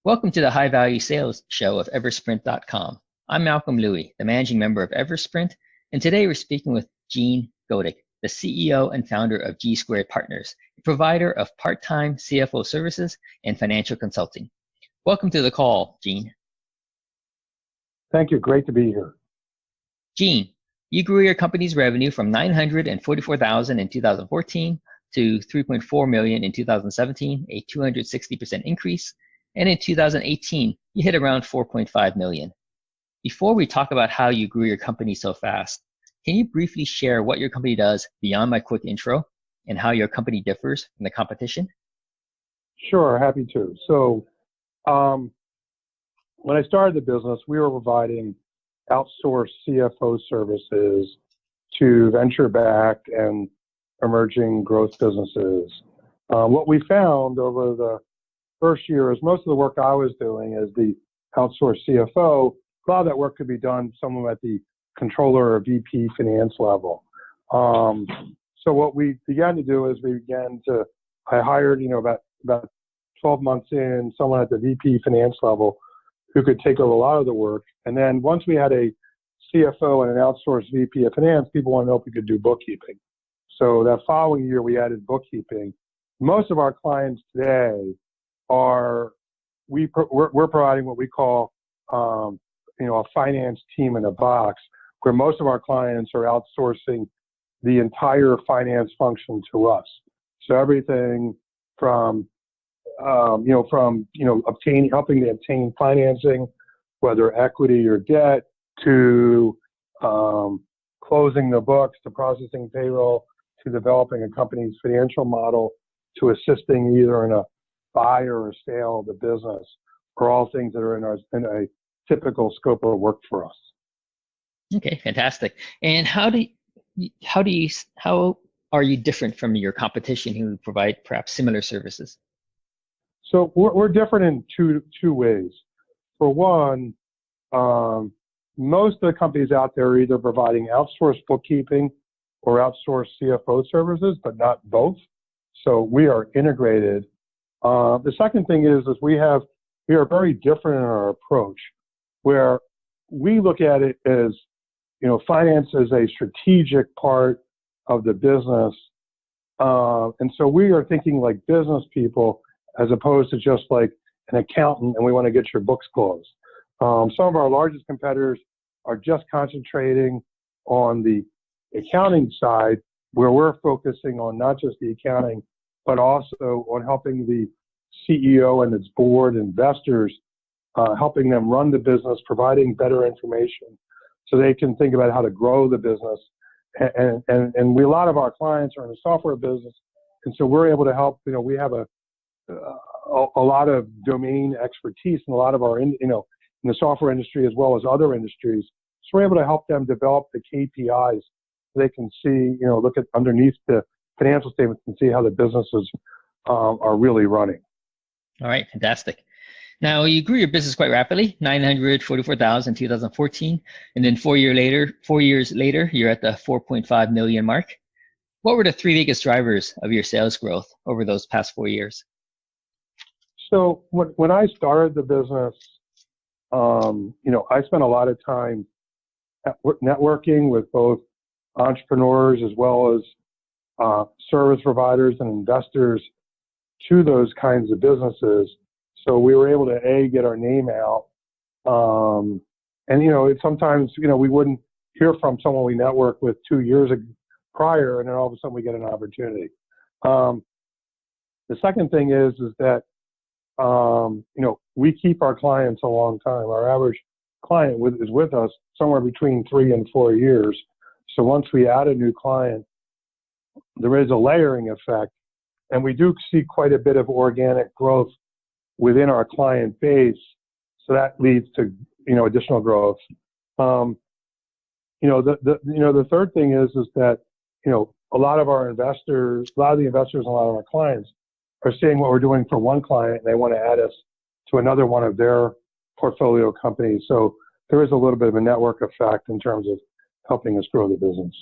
Welcome to the High Value Sales Show of Eversprint.com. I'm Malcolm Louie, the managing member of Eversprint, and today we're speaking with Gene Godick, the CEO and founder of G Squared Partners, a provider of part-time CFO services and financial consulting. Welcome to the call, Gene. Thank you. Great to be here. Gene, you grew your company's revenue from $944,000 in 2014 to $3.4 million in 2017, a 260% increase. And in 2018, you hit around $4.5 million. Before we talk about how you grew your company so fast, can you briefly share what your company does beyond my quick intro and how your company differs from the competition? Sure, happy to. So when I started the business, we were providing outsourced CFO services to venture-backed and emerging growth businesses. What we found over the first year is most of the work I was doing as the outsourced CFO, a lot of that work could be done somewhere at the controller or VP finance level. So what we began to do is I hired, about 12 months in, someone at the VP finance level who could take over a lot of the work. And then once we had a CFO and an outsourced VP of finance, people wanted to know if we could do bookkeeping. So that following year, we added bookkeeping. Most of our clients today we're providing what we call, a finance team in a box, where most of our clients are outsourcing the entire finance function to us. So everything from helping to obtain financing, whether equity or debt, to closing the books, to processing payroll, to developing a company's financial model, to assisting either in a buy or a sale of the business, are all things that are in a typical scope of work for us. Okay, fantastic. And how are you different from your competition who provide perhaps similar services? So we're different in two ways. For one, most of the companies out there are either providing outsourced bookkeeping or outsourced CFO services, but not both. So we are integrated. The second thing is we are very different in our approach, where we look at it as, finance as a strategic part of the business. And so we are thinking like business people as opposed to just like an accountant and we want to get your books closed. Some of our largest competitors are just concentrating on the accounting side, where we're focusing on not just the accounting, but also on helping the CEO and its board, investors, helping them run the business, providing better information so they can think about how to grow the business. And a lot of our clients are in the software business, and so we're able to help. We have a lot of domain expertise in a lot of our, in the software industry as well as other industries. So we're able to help them develop the KPIs so they can see, look at underneath the financial statements and see how the businesses are really running. All right, fantastic. Now, you grew your business quite rapidly, $944,000 in 2014, and then 4 years later, you're at the $4.5 million mark. What were the three biggest drivers of your sales growth over those past 4 years? So when I started the business, I spent a lot of time networking with both entrepreneurs as well as service providers and investors to those kinds of businesses. So we were able to, get our name out. Sometimes, we wouldn't hear from someone we networked with 2 years prior, and then all of a sudden we get an opportunity. The second thing is that, we keep our clients a long time. Our average client is with us somewhere between 3 and 4 years. So once we add a new client, there is a layering effect, and we do see quite a bit of organic growth within our client base. So that leads to, additional growth. The third thing is that, a lot of the investors and a lot of our clients are seeing what we're doing for one client, and they want to add us to another one of their portfolio companies. So there is a little bit of a network effect in terms of helping us grow the business.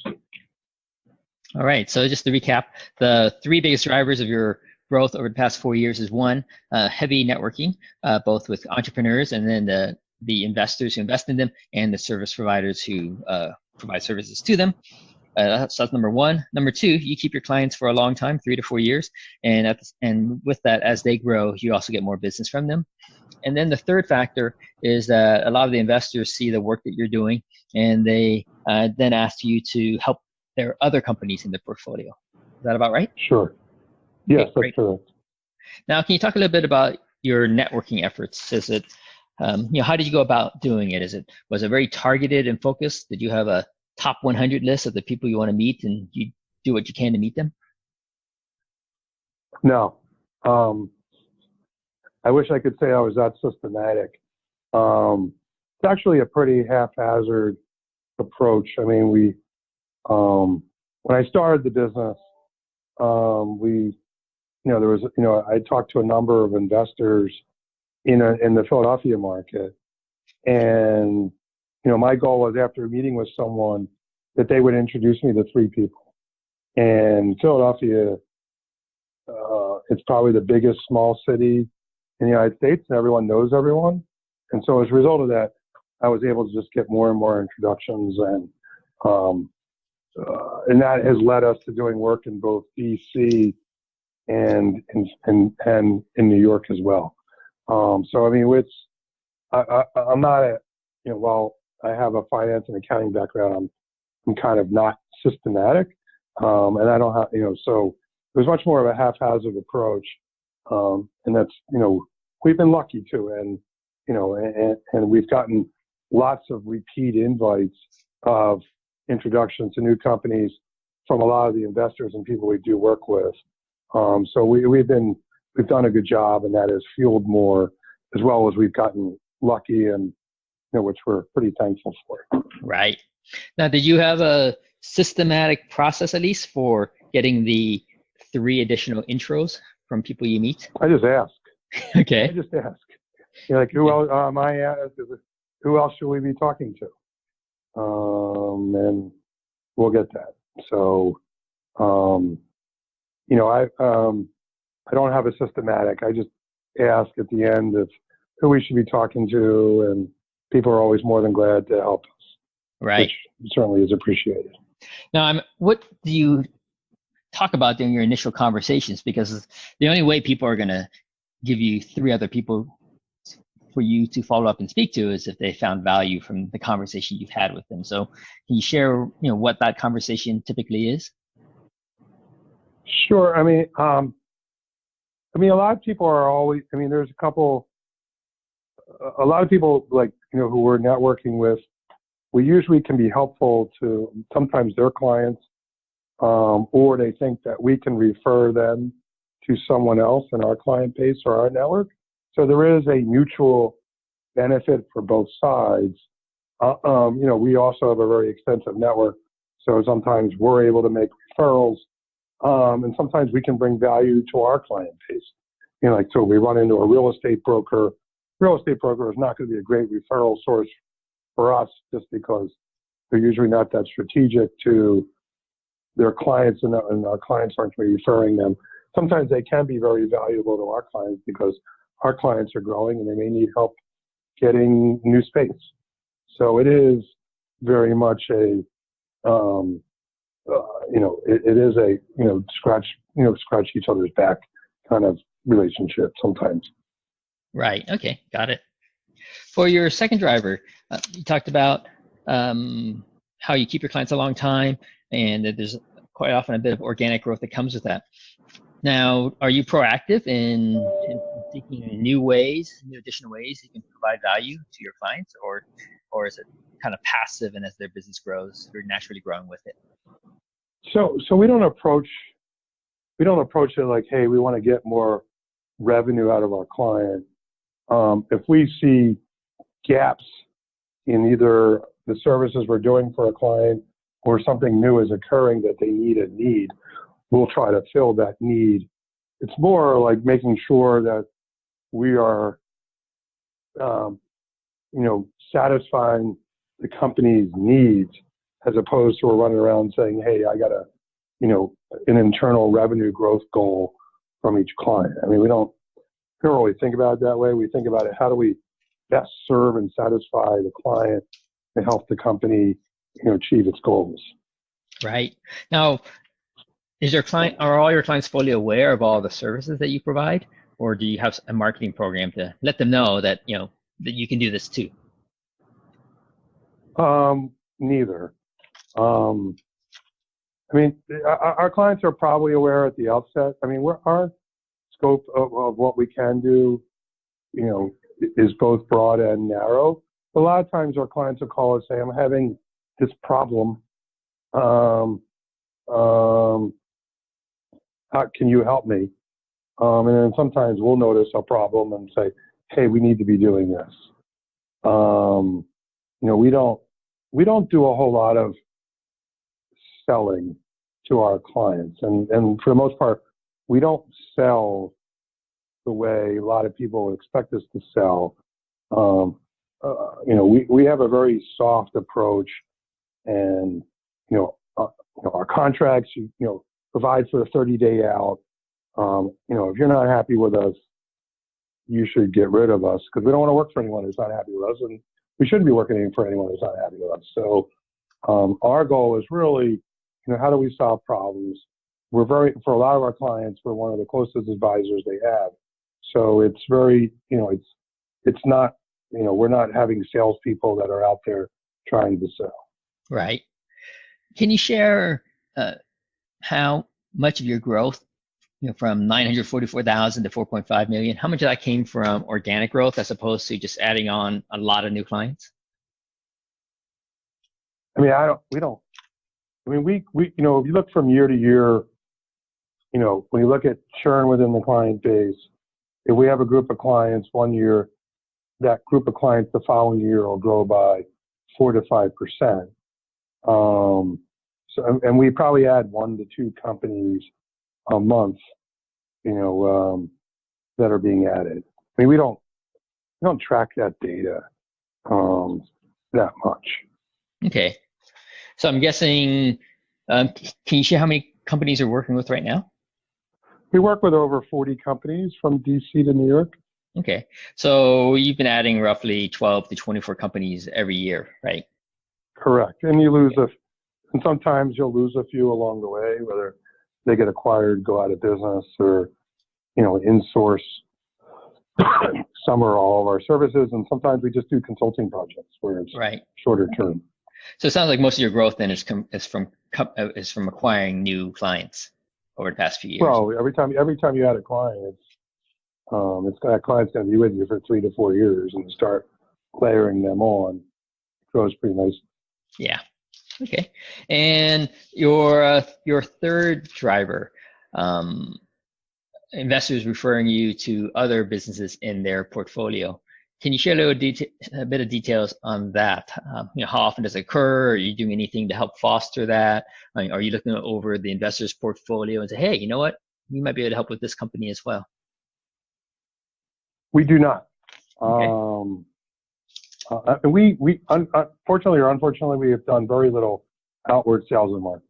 All right. So just to recap, the three biggest drivers of your growth over the past 4 years is one, heavy networking, both with entrepreneurs and then the investors who invest in them and the service providers who provide services to them. So that's number one. Number two, you keep your clients for a long time, 3 to 4 years. And with that, as they grow, you also get more business from them. And then the third factor is that a lot of the investors see the work that you're doing, and they then ask you to help their other companies in the portfolio. Is that about right? Sure. Yes, okay, that's correct. Now, can you talk a little bit about your networking efforts? Is it, how did you go about doing it? Was it very targeted and focused? Did you have a top 100 list of the people you want to meet, and you do what you can to meet them? No. I wish I could say I was that systematic. It's actually a pretty haphazard approach. I mean, when I started the business, I talked to a number of investors in the Philadelphia market, and my goal was, after a meeting with someone, that they would introduce me to 3 people. And Philadelphia, it's probably the biggest small city in the United States, and everyone knows everyone. And so as a result of that, I was able to just get more and more introductions, and that has led us to doing work in both DC and in New York as well. So I mean, I'm not while I have a finance and accounting background, I'm kind of not systematic, and I don't have, so it was much more of a haphazard approach, and that's, we've been lucky too, and and we've gotten lots of repeat invites of introductions to new companies from a lot of the investors and people we do work with. So we've done a good job, and that has fueled more, as well as we've gotten lucky, and which we're pretty thankful for. Right. Now, did you have a systematic process, at least, for getting the 3 additional intros from people you meet? I just ask. Okay. I just ask. Like, who else? Who else should we be talking to? And we'll get that. So, I don't have a systematic. I just ask at the end of who we should be talking to, and people are always more than glad to help us. Right. Which certainly is appreciated. Now, what do you talk about during your initial conversations? Because the only way people are going to give you 3 other people for you to follow up and speak to is if they found value from the conversation you've had with them. So can you share, what that conversation typically is? Sure. I mean, a lot of people are always, there's a lot of people, like, who we're networking with, we usually can be helpful to sometimes their clients, or they think that we can refer them to someone else in our client base or our network. So there is a mutual benefit for both sides. We also have a very extensive network, so sometimes we're able to make referrals, and sometimes we can bring value to our client base. So we run into a real estate broker. Real estate broker is not going to be a great referral source for us, just because they're usually not that strategic to their clients, and our clients aren't really referring them. Sometimes they can be very valuable to our clients because our clients are growing and they may need help getting new space. So it is very much a, it is a, scratch each other's back kind of relationship sometimes. Right. Okay. Got it. For your second driver, you talked about how you keep your clients a long time, and that there's quite often a bit of organic growth that comes with that. Now, are you proactive in thinking new additional ways you can provide value to your clients, or is it kind of passive, and as their business grows, you're naturally growing with it? So we don't approach it like, hey, we want to get more revenue out of our client. If we see gaps in either the services we're doing for a client or something new is occurring that they need, we'll try to fill that need. It's more like making sure that we are, satisfying the company's needs, as opposed to we're running around saying, hey, I got an internal revenue growth goal. from each client. I mean, we don't really think about it that way. We think about it, how do we best serve and satisfy the client and help the company, achieve its goals. Right. Now, are all your clients fully aware of all the services that you provide, or do you have a marketing program to let them know that, that you can do this too? Neither. I mean, our clients are probably aware at the outset. I mean, our scope of what we can do, is both broad and narrow. A lot of times our clients will call and say, I'm having this problem. How can you help me? And then sometimes we'll notice a problem and say, hey, we need to be doing this. We don't do a whole lot of selling to our clients. And for the most part, we don't sell the way a lot of people expect us to sell. We have a very soft approach, and, our contracts, provide for a 30-day out. If you're not happy with us, you should get rid of us, because we don't want to work for anyone who's not happy with us, and we shouldn't be working for anyone who's not happy with us. So our goal is really, how do we solve problems? For a lot of our clients, we're one of the closest advisors they have. So it's very, it's not, we're not having salespeople that are out there trying to sell. Right. Can you share how much of your growth, from 944,000 to 4.5 million, how much of that came from organic growth as opposed to just adding on a lot of new clients? I mean, we if you look from year to year, when you look at churn within the client base, if we have a group of clients one year, that group of clients the following year will grow by 4 to 5%. And we probably add 1 to 2 companies a month, that are being added. I mean, we don't track that data that much. Okay. So I'm guessing, can you share how many companies you're working with right now? We work with over 40 companies from DC to New York. Okay. So you've been adding roughly 12 to 24 companies every year, right? Correct. And and sometimes you'll lose a few along the way, whether they get acquired, go out of business, or, in-source some or all of our services. And sometimes we just do consulting projects where it's shorter term. So it sounds like most of your growth then is from acquiring new clients over the past few years. Well, every time you add a client, that client's going to be with you for 3 to 4 years, and start layering them on. It grows pretty nicely. Yeah. Okay. And your third driver, investors referring you to other businesses in their portfolio. Can you share a bit of details on that? How often does it occur? Are you doing anything to help foster that? Are you looking over the investor's portfolio and say, hey, you know what? You might be able to help with this company as well. We do not. Okay. We unfortunately or unfortunately, we have done very little outward sales and marketing.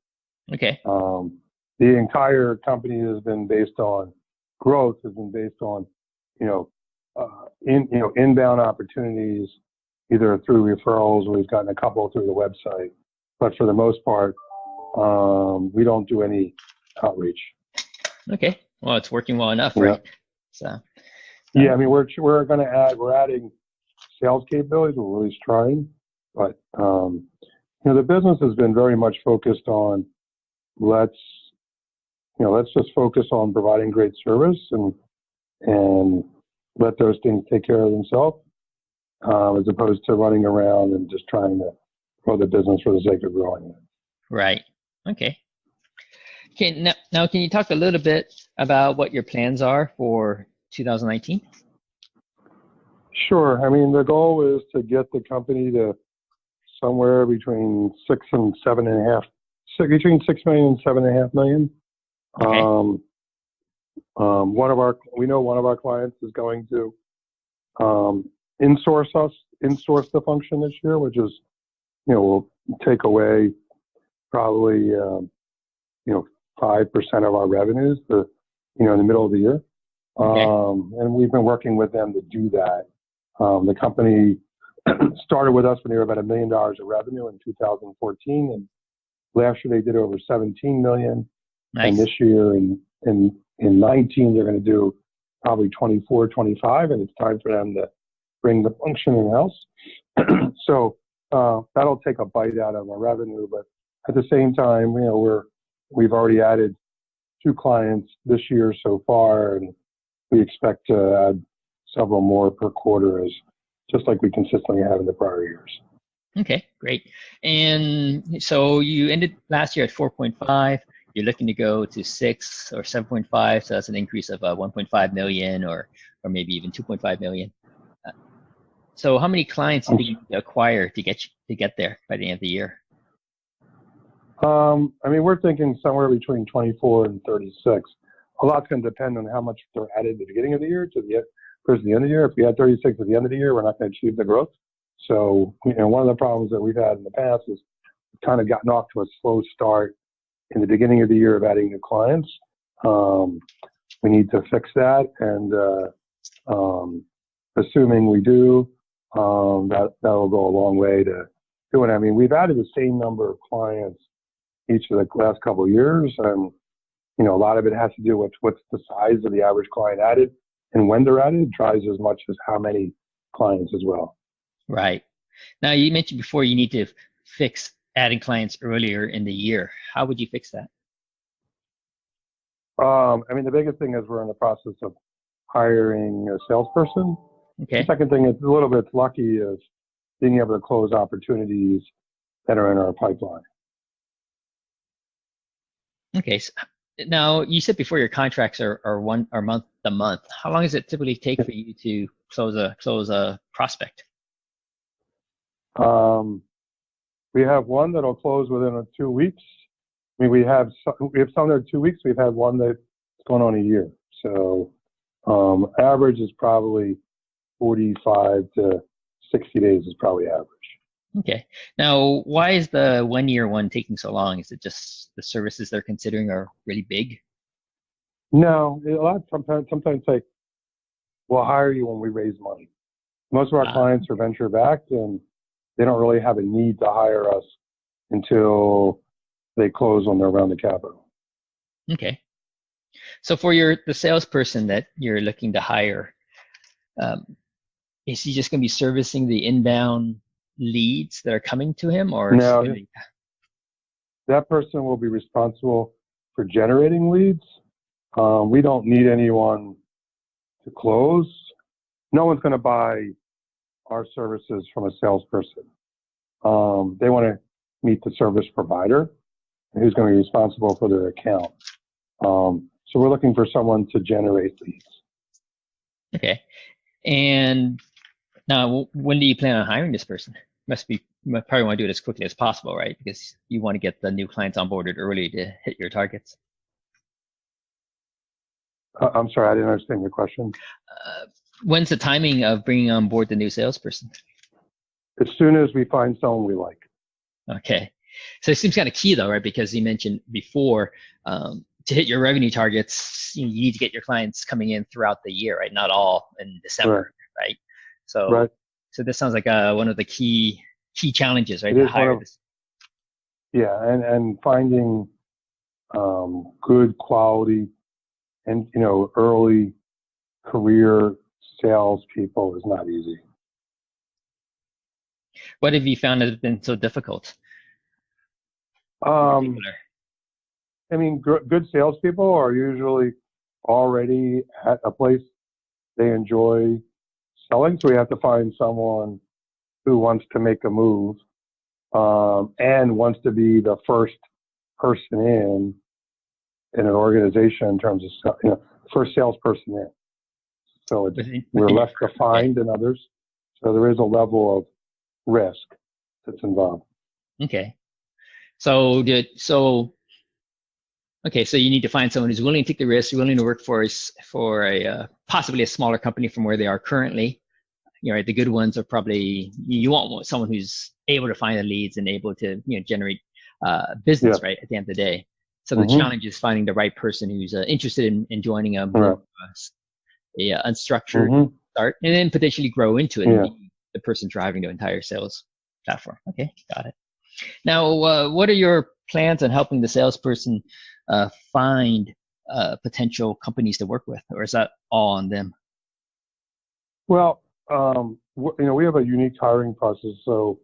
Okay. The entire company has been based on growth, has been based on, inbound opportunities, either through referrals, or we've gotten a couple through the website. But for the most part, we don't do any outreach. Okay. Well, it's working well enough, right? So. Yeah, I mean, we're adding sales capabilities. We're really trying, but the business has been very much focused on let's just focus on providing great service and let those things take care of themselves, as opposed to running around and just trying to grow the business for the sake of growing it. Right. Okay. Okay. Now, can you talk a little bit about what your plans are for 2019? Sure. I mean, the goal is to get the company to somewhere between 6 and 7.5, between 6 million and 7.5 million. Okay. We know one of our clients is going to insource the function this year, which is, will take away probably 5% of our revenues. The in the middle of the year. Okay. And we've been working with them to do that. The company started with us when they were about $1 million of revenue in 2014, and last year they did over 17 million. Nice. And this year in 19 they're going to do probably 24, 25, and it's time for them to bring the function in-house. So that'll take a bite out of our revenue, but at the same time, we've already added 2 clients this year so far, and we expect to add several more per quarter, just like we consistently have in the prior years. Okay, great. And so you ended last year at 4.5. You're looking to go to 6 or 7.5, so that's an increase of 1.5 million, or maybe even 2.5 million. So how many clients do you need to acquire to get there by the end of the year? We're thinking somewhere between 24 and 36. A lot's going to depend on how much they're added at the beginning of the year versus the end of the year. If we had 36 at the end of the year, we're not going to achieve the growth. So, one of the problems that we've had in the past is kind of gotten off to a slow start in the beginning of the year of adding new clients. We need to fix that, and assuming we do, that'll go a long way to doing it. We've added the same number of clients each of the last couple of years, and a lot of it has to do with what's the size of the average client added, and when they're added drives as much as how many clients as well. Right. Now, you mentioned before you need to fix adding clients earlier in the year. How would you fix that? The biggest thing is we're in the process of hiring a salesperson. Okay. The second thing is a little bit lucky is being able to close opportunities that are in our pipeline. Okay. So now, you said before your contracts are month to month. How long does it typically take for you to close a prospect? We have one that'll close within 2 weeks. We have some that are 2 weeks. We've had one that's going on a year. So average is probably 45 to 60 days is probably average. Okay. Now, why is the 1 year one taking so long? Is it just the services they're considering are really big? No, sometimes like, we'll hire you when we raise money. Most of our clients are venture backed, and they don't really have a need to hire us until they close on their round of capital. Okay. So for the salesperson that you're looking to hire, is he just going to be servicing the inbound leads that are coming to him, or no? That person will be responsible for generating leads. We don't need anyone to close. No one's going to buy our services from a salesperson. They want to meet the service provider who's going to be responsible for their account. So we're looking for someone to generate leads. Okay. And now, when do you plan on hiring this person? You probably want to do it as quickly as possible, right? Because you want to get the new clients onboarded early to hit your targets. I'm sorry, I didn't understand your question. When's the timing of bringing on board the new salesperson? As soon as we find someone we like. Okay. So it seems kind of key, though, right? Because you mentioned before, to hit your revenue targets, you need to get your clients coming in throughout the year, right? Not all in December, right? So this sounds like one of the key challenges, right? To hire this. Yeah, and finding good quality and early career salespeople is not easy. What have you found has been so difficult? Good salespeople are usually already at a place they enjoy selling, so we have to find someone who wants to make a move and wants to be the first person in an organization in terms of first salesperson in. So we're less defined than others, so there is a level of risk that's involved. Okay. So you need to find someone who's willing to take the risk, willing to work for a possibly a smaller company from where they are currently. Right, the good ones are probably, you want someone who's able to find the leads and able to generate business, right, at the end of the day. So the challenge is finding the right person who's interested in joining a more unstructured start, and then potentially grow into it and be the person driving the entire sales platform. Okay, got it. Now, what are your plans on helping the salesperson find potential companies to work with, or is that all on them? Well, we have a unique hiring process, so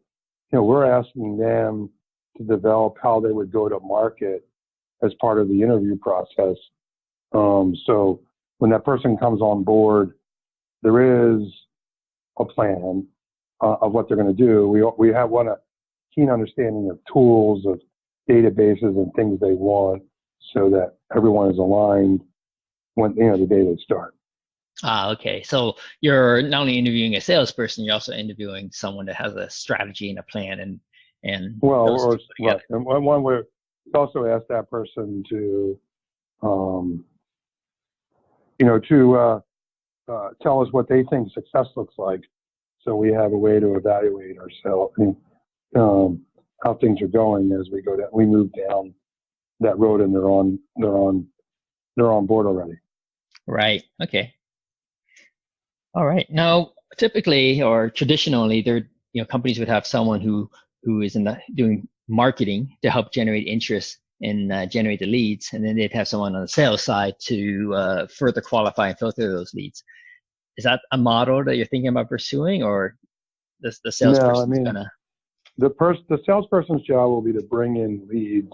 we're asking them to develop how they would go to market as part of the interview process. So when that person comes on board, there is a plan of what they're going to do. We want a keen understanding of tools, of databases, and things they want, so that everyone is aligned when the day they start. Okay. So you're not only interviewing a salesperson, you're also interviewing someone that has a strategy and a plan, and And one way we also ask that person to, tell us what they think success looks like, so we have a way to evaluate ourselves and how things are going as we move down that road, and they're on board already. Right. Okay. All right. Now, typically or traditionally, companies would have someone who is doing marketing to help generate interest and generate the leads, and then they'd have someone on the sales side to further qualify and filter those leads. Is that a model that you're thinking about pursuing, or the salesperson gonna? The salesperson's job will be to bring in leads.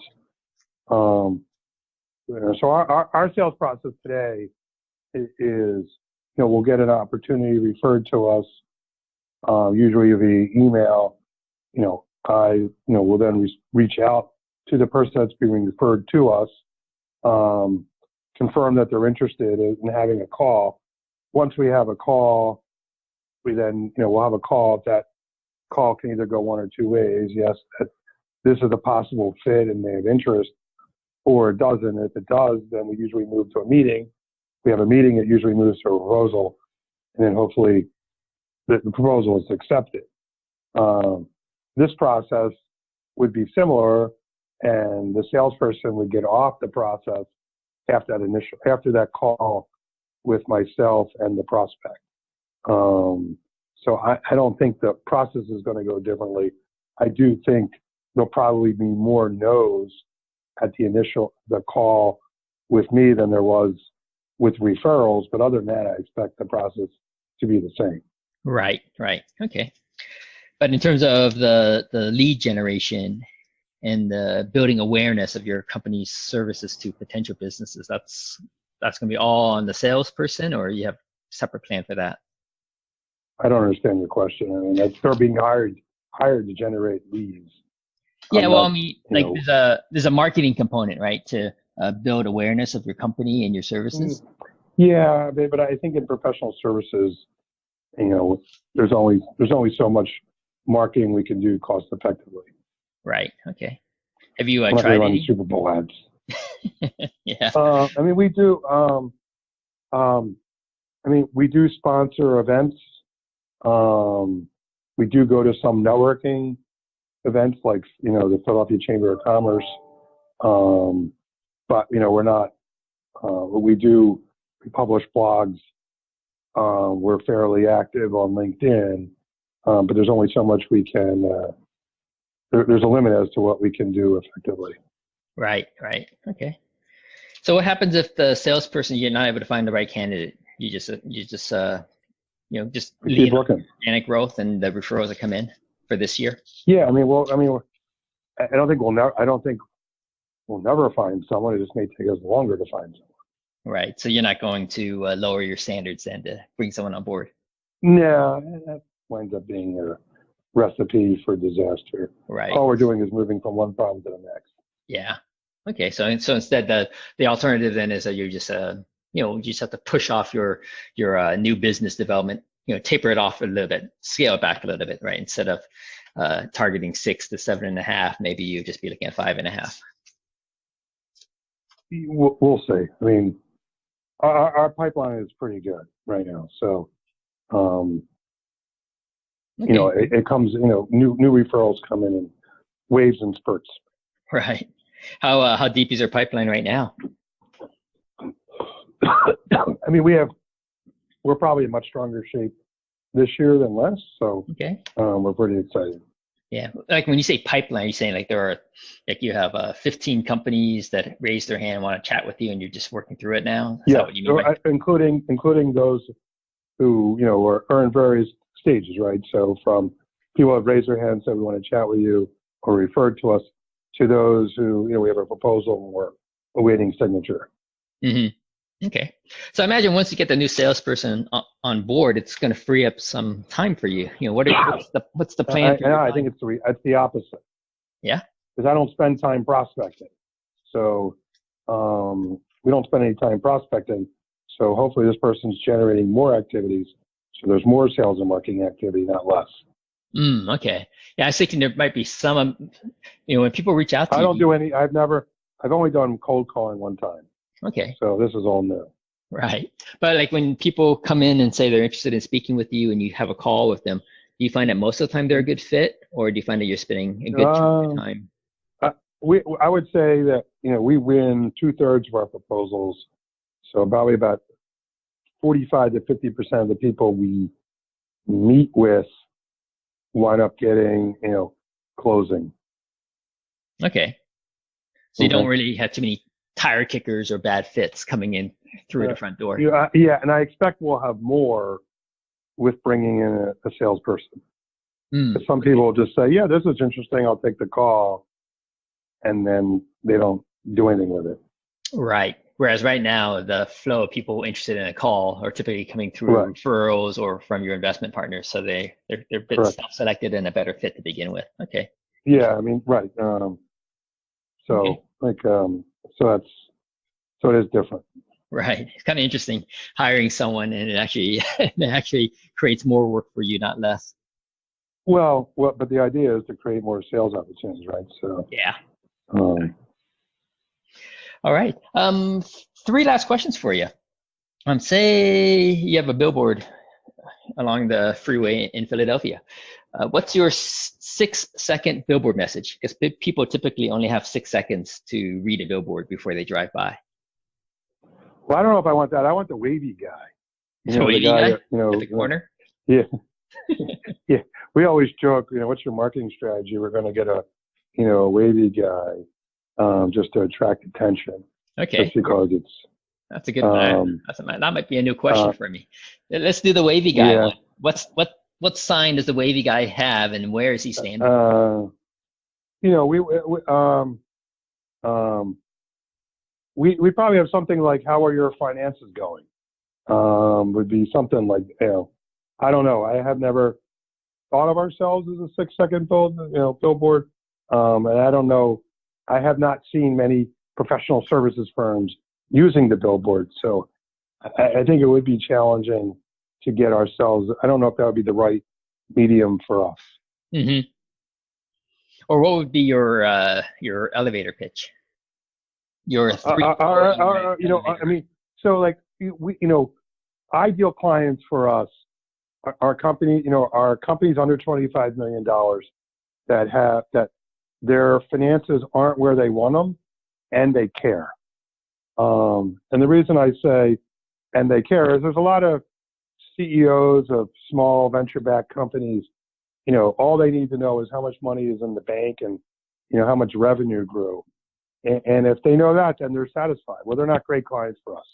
So our sales process today is we'll get an opportunity referred to us, usually via email. I will then reach out to the person that's being referred to us, confirm that they're interested in having a call. Once we have a call, we then we'll have a call. That call can either go one or two ways. Yes, this is a possible fit and they have interest, or it doesn't. If it does, then we usually move to a meeting. We have a meeting, it usually moves to a proposal, and then hopefully the proposal is accepted. This process would be similar, and the salesperson would get off the process after that call with myself and the prospect. So I don't think the process is going to go differently. I do think there'll probably be more no's at the call with me than there was with referrals, but other than that, I expect the process to be the same. Right. Okay. But in terms of the lead generation and the building awareness of your company's services to potential businesses, that's going to be all on the salesperson, or you have a separate plan for that? I don't understand your question. I mean, they're being hired to generate leads. Yeah, there's a marketing component, right, to build awareness of your company and your services. Yeah, but I think in professional services, there's only so much marketing we can do cost effectively. Right. Okay. Have you tried any Super Bowl ads? Yeah. We do. We do sponsor events. We do go to some networking events, like the Philadelphia Chamber of Commerce. But we're not. We publish blogs. We're fairly active on LinkedIn, but there's only so much we can. There's a limit as to what we can do effectively. Right. Okay. So what happens if the salesperson, you're not able to find the right candidate? You just lead organic growth and the referrals that come in for this year? Yeah, I don't think we'll never find someone. It just may take us longer to find someone. Right. So you're not going to lower your standards then to bring someone on board? No, that winds up being a recipe for disaster. Right. All we're doing is moving from one problem to the next. Yeah. Okay. So instead, the alternative then is that you just you just have to push off your new business development, taper it off a little bit, scale it back a little bit, right? Instead of targeting 6 to 7.5, maybe you just be looking at 5.5. We'll see. I mean, our pipeline is pretty good right now. So, it comes, new referrals come in waves and spurts. Right. How deep is your pipeline right now? I mean, we're probably in much stronger shape this year than last, so Okay. we're pretty excited. Yeah, like when you say pipeline, you're saying like you have 15 companies that raise their hand and want to chat with you, and you're just working through it now. Is that what you mean? Including those who are in various stages, right? So from people have raised their hand and said we want to chat with you or referred to us, to those who we have a proposal and we're awaiting signature. Mm-hmm. Okay. So I imagine once you get the new salesperson on board, it's going to free up some time for you. What's the plan? I think it's the opposite. Yeah. Because I don't spend time prospecting. So we don't spend any time prospecting. So hopefully this person's generating more activities. So there's more sales and marketing activity, not less. Okay. Yeah, I was thinking there might be some, when people reach out to you. I don't do any, I've only done cold calling one time. Okay. So this is all new. Right. But like when people come in and say they're interested in speaking with you and you have a call with them, do you find that most of the time they're a good fit, or do you find that you're spending a good chunk of time? I would say that, we win 2/3 of our proposals. So probably about 45 to 50% of the people we meet with wind up getting, closing. Okay. So you don't really have too many tire kickers or bad fits coming in through the front door. Yeah, and I expect we'll have more with bringing in a salesperson. Some people will just say, yeah, this is interesting, I'll take the call, and then they don't do anything with it. Right. Whereas right now, the flow of people interested in a call are typically coming through referrals or from your investment partners, so they're a bit self-selected and a better fit to begin with. Okay. Yeah, I mean, right. So it is different. Right. It's kind of interesting hiring someone, and it actually creates more work for you, not less. Well, but the idea is to create more sales opportunities, right? So yeah. All right. 3 last questions for you. Say you have a billboard along the freeway in Philadelphia. What's your 6-second billboard message? Because people typically only have 6 seconds to read a billboard before they drive by. Well, I don't know if I want that. I want the wavy guy. The wavy guy at the corner? Yeah. Yeah. We always joke, what's your marketing strategy? We're going to get a wavy guy just to attract attention. Okay. Just because that's a good one. That might be a new question for me. Let's do the wavy guy one. What sign does the wavy guy have, and where is he standing? We probably have something like, how are your finances going? Would be something like, I don't know. I have never thought of ourselves as a 6-second billboard. And I don't know. I have not seen many professional services firms using the billboard. So I think it would be challenging to get ourselves. I don't know if that would be the right medium for us. Mm-hmm. Or what would be your elevator pitch? Your ideal clients for us are companies under $25 million that their finances aren't where they want them, and they care. And the reason I say and they care is there's a lot of CEOs of small venture-backed companies. All they need to know is how much money is in the bank and how much revenue grew. And if they know that, then they're satisfied. Well, they're not great clients for us.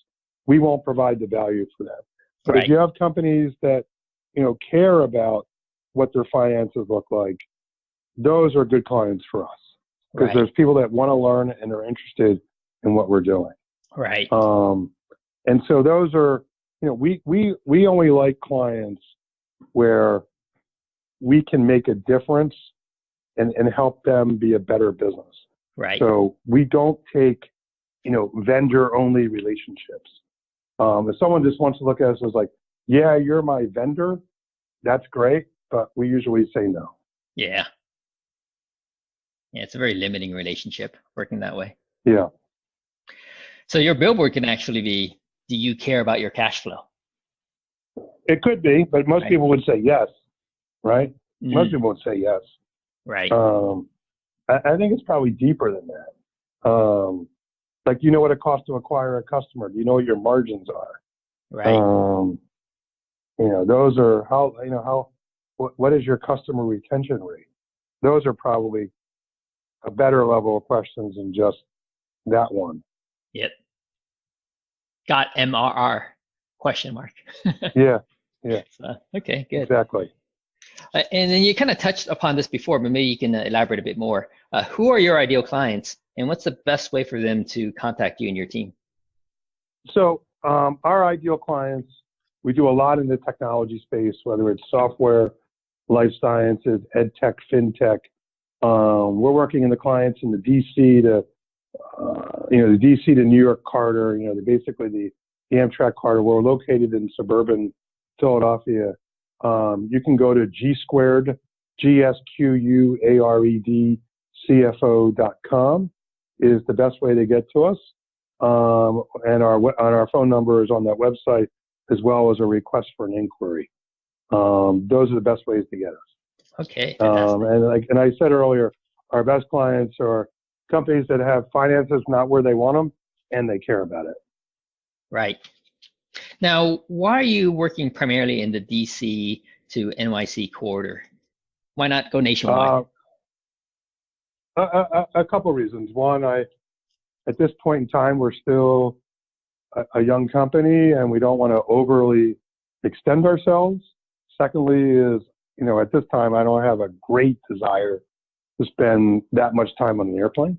We won't provide the value for them. But if you have companies that, care about what their finances look like, those are good clients for us. Because there's people that want to learn and are interested in what we're doing. Right. And so those are, we only like clients where we can make a difference and help them be a better business. Right. So we don't take, vendor-only relationships. If someone just wants to look at us as like, yeah, you're my vendor, that's great, but we usually say no. Yeah. Yeah, it's a very limiting relationship working that way. Yeah. So your billboard can actually be, do you care about your cash flow? It could be, but most people would say yes, right? Most people would say yes. Right. I think it's probably deeper than that. Like, you know what it costs to acquire a customer? Do you know what your margins are? Right. Those are what is your customer retention rate? Those are probably a better level of questions than just that one. Yep. Got MRR? Question mark. Yeah. So, okay, good. Exactly. And then you kind of touched upon this before, but maybe you can elaborate a bit more. Who are your ideal clients, and what's the best way for them to contact you and your team? So our ideal clients, we do a lot in the technology space, whether it's software, life sciences, ed tech, fintech. We're working in the clients in the DC to New York corridor. Basically the Amtrak corridor. We're located in suburban Philadelphia. You can go to G2, GSQUARED, CFO.com is the best way to get to us. And our phone number is on that website, as well as a request for an inquiry. Those are the best ways to get us. Okay. And I said earlier, our best clients are companies that have finances not where they want them, and they care about it. Right. Now, why are you working primarily in the DC to NYC corridor? Why not go nationwide? A couple reasons. One, at this point in time, we're still a young company, and we don't want to overly extend ourselves. Secondly is, at this time, I don't have a great desire to spend that much time on an airplane,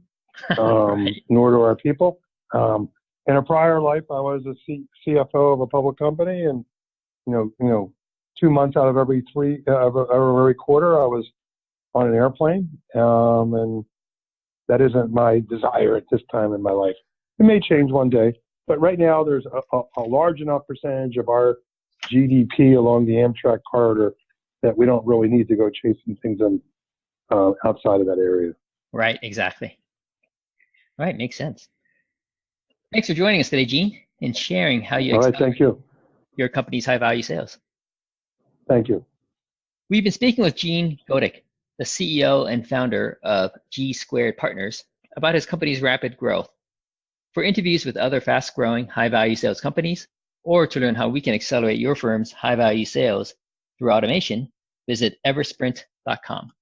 Right. nor do our people. In a prior life, I was a CFO of a public company, and 2 months out of every quarter, I was on an airplane, and that isn't my desire at this time in my life. It may change one day, but right now there's a large enough percentage of our GDP along the Amtrak corridor that we don't really need to go chasing things outside of that area. Right, exactly. Right, makes sense. Thanks for joining us today, Gene, and sharing how you Thank you. Your company's high-value sales. Thank you. We've been speaking with Gene Godick, the CEO and founder of G2 Partners, about his company's rapid growth. For interviews with other fast-growing, high-value sales companies, or to learn how we can accelerate your firm's high-value sales through automation, visit eversprint.com.